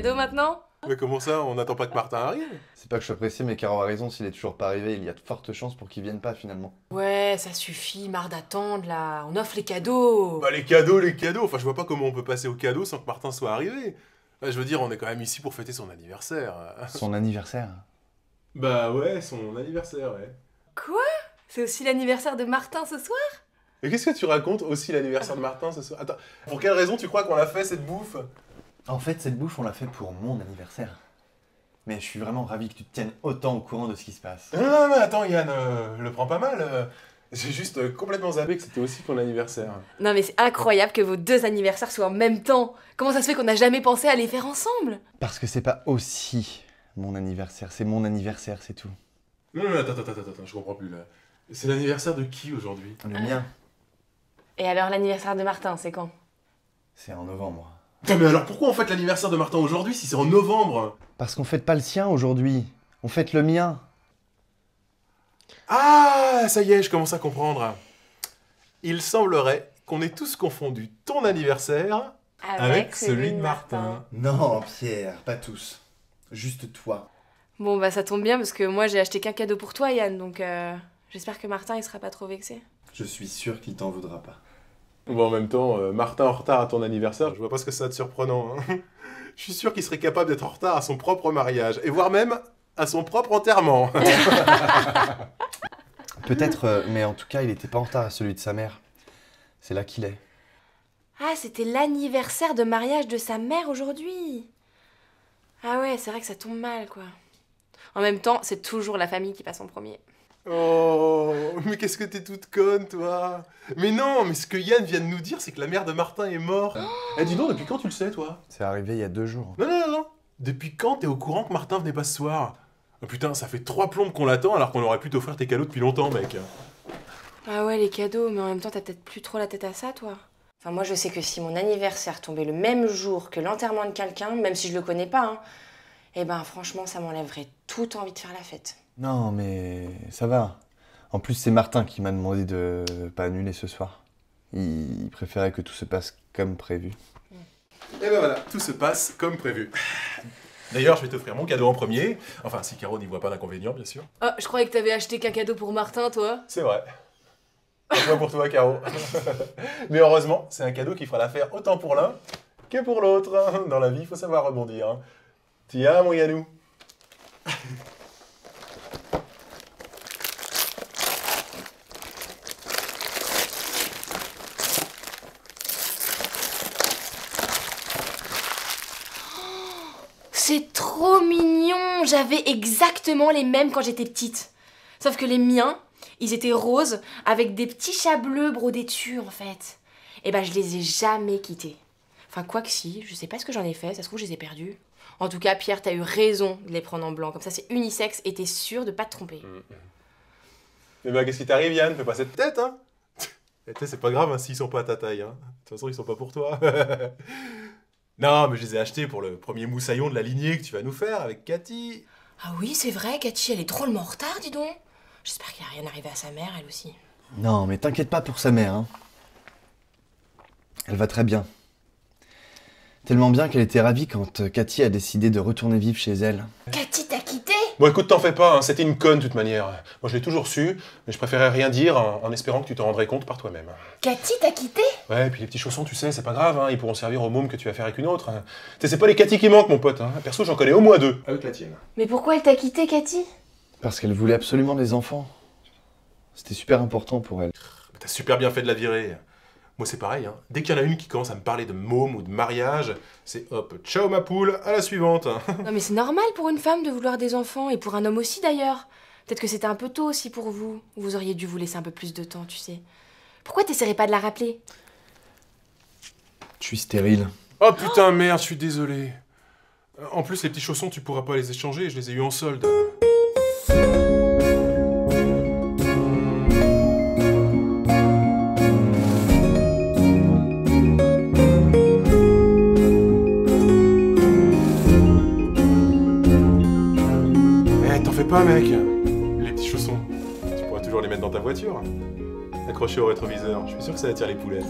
cadeaux maintenant? Mais comment ça, on n'attend pas que Martin arrive? C'est pas que je sois pressé, mais Caro a raison, s'il est toujours pas arrivé, il y a de fortes chances pour qu'il vienne pas finalement. Ouais, ça suffit, marre d'attendre là. On offre les cadeaux. Bah les cadeaux, enfin je vois pas comment on peut passer aux cadeaux sans que Martin soit arrivé. Je veux dire, on est quand même ici pour fêter son anniversaire. Son anniversaire? Bah ouais, son anniversaire, ouais. Quoi? C'est aussi l'anniversaire de Martin ce soir? Et qu'est-ce que tu racontes aussi l'anniversaire de Martin ce soir? Attends, pour quelle raison tu crois qu'on a fait cette bouffe? En fait, cette bouffe, on l'a fait pour mon anniversaire. Mais je suis vraiment ravi que tu te tiennes autant au courant de ce qui se passe. Non, attends Yann, le prends pas mal. J'ai juste complètement zappé que c'était aussi ton anniversaire. Non mais c'est incroyable que vos deux anniversaires soient en même temps. Comment ça se fait qu'on n'a jamais pensé à les faire ensemble? Parce que c'est pas aussi mon anniversaire, c'est mon anniversaire, c'est tout. Non, attends, je comprends plus là. C'est l'anniversaire de qui aujourd'hui? Le mien, Et alors l'anniversaire de Martin, c'est quand? c'est en novembre. Putain, mais alors pourquoi on fête l'anniversaire de Martin aujourd'hui si c'est en novembre? Parce qu'on fête pas le sien aujourd'hui, on fête le mien. Ah, ça y est, je commence à comprendre. Il semblerait qu'on ait tous confondu ton anniversaire avec celui de Martin. Non, Pierre, pas tous. Juste toi. Bon bah ça tombe bien parce que moi j'ai acheté qu'un cadeau pour toi Yann, donc j'espère que Martin il sera pas trop vexé. Je suis sûr qu'il t'en voudra pas. Bon, en même temps, Martin en retard à ton anniversaire, je vois pas ce que ça a de surprenant. Hein. Je suis sûr qu'il serait capable d'être en retard à son propre mariage, et voire même à son propre enterrement. Peut-être, mais en tout cas, il était pas en retard à celui de sa mère. C'est là qu'il est. Ah, c'était l'anniversaire de mariage de sa mère aujourd'hui. Ah ouais, c'est vrai que ça tombe mal quoi. En même temps, c'est toujours la famille qui passe en premier. Oh, mais qu'est-ce que t'es toute conne, toi? Mais non, mais ce que Yann vient de nous dire, c'est que la mère de Martin est morte. Eh, dis donc, depuis quand tu le sais, toi? C'est arrivé il y a 2 jours. Non. Depuis quand t'es au courant que Martin venait pas ce soir? Oh, putain, ça fait 3 plombes qu'on l'attend alors qu'on aurait pu t'offrir tes cadeaux depuis longtemps, mec. Ah ouais, les cadeaux, mais en même temps, t'as peut-être plus trop la tête à ça, toi. Enfin, moi, je sais que si mon anniversaire tombait le même jour que l'enterrement de quelqu'un, même si je le connais pas, hein, eh ben, franchement, ça m'enlèverait toute envie de faire la fête. Non, mais ça va. En plus, c'est Martin qui m'a demandé de pas annuler ce soir. Il préférait que tout se passe comme prévu. Et ben voilà, tout se passe comme prévu. D'ailleurs, je vais t'offrir mon cadeau en premier. Enfin, si Caro n'y voit pas d'inconvénient, bien sûr. Ah, je croyais que t'avais acheté qu'un cadeau pour Martin, toi. C'est vrai. Pour toi, Caro. Mais heureusement, c'est un cadeau qui fera l'affaire autant pour l'un que pour l'autre. Dans la vie, il faut savoir rebondir. Tiens, mon Yannou. C'est trop mignon. J'avais exactement les mêmes quand j'étais petite. Sauf que les miens, ils étaient roses avec des petits chats bleus brodés dessus, en fait. Et ben, je les ai jamais quittés. Enfin, quoi que si, je sais pas ce que j'en ai fait, ça se trouve, je les ai perdus. En tout cas, Pierre, t'as eu raison de les prendre en blanc. Comme ça, c'est unisexe et t'es sûr de pas te tromper. Mais bah, qu'est-ce qui t'arrive, Yann? Fais pas cette tête, hein. Et tu sais, c'est pas grave hein, s'ils sont pas à ta taille. Hein. De toute façon, ils sont pas pour toi. Non, mais je les ai achetés pour le premier moussaillon de la lignée que tu vas nous faire avec Cathy. Ah oui, c'est vrai, Cathy, elle est drôlement en retard, dis donc. J'espère qu'il a rien arrivé à sa mère, elle aussi. Non, mais t'inquiète pas pour sa mère, hein. Elle va très bien. Tellement bien qu'elle était ravie quand Cathy a décidé de retourner vivre chez elle. Cathy t'a quitté? Bon, écoute, t'en fais pas, hein, c'était une conne de toute manière. Moi, je l'ai toujours su, mais je préférais rien dire en espérant que tu t'en rendrais compte par toi-même. Cathy t'a quitté? Ouais, et puis les petits chaussons, tu sais, c'est pas grave, hein, ils pourront servir au môme que tu vas faire avec une autre. Hein. Tu sais, c'est pas les Cathy qui manquent, mon pote. Hein. Perso, j'en connais au moins 2. Avec la tienne. Mais pourquoi elle t'a quitté, Cathy? Parce qu'elle voulait absolument des enfants. C'était super important pour elle. T'as super bien fait de la virer. Moi, c'est pareil, hein. Dès qu'il y en a une qui commence à me parler de môme ou de mariage, c'est hop, ciao ma poule, à la suivante. Non mais c'est normal pour une femme de vouloir des enfants, et pour un homme aussi d'ailleurs. Peut-être que c'était un peu tôt aussi pour vous. Vous auriez dû vous laisser un peu plus de temps, tu sais. Pourquoi t'essaierais pas de la rappeler? Je suis stérile. Oh putain, merde, je suis désolé. En plus, les petits chaussons, tu pourras pas les échanger, je les ai eus en solde. Pas mec, les petits chaussons, tu pourras toujours les mettre dans ta voiture, accrochés au rétroviseur, je suis sûr que ça attire les poulettes.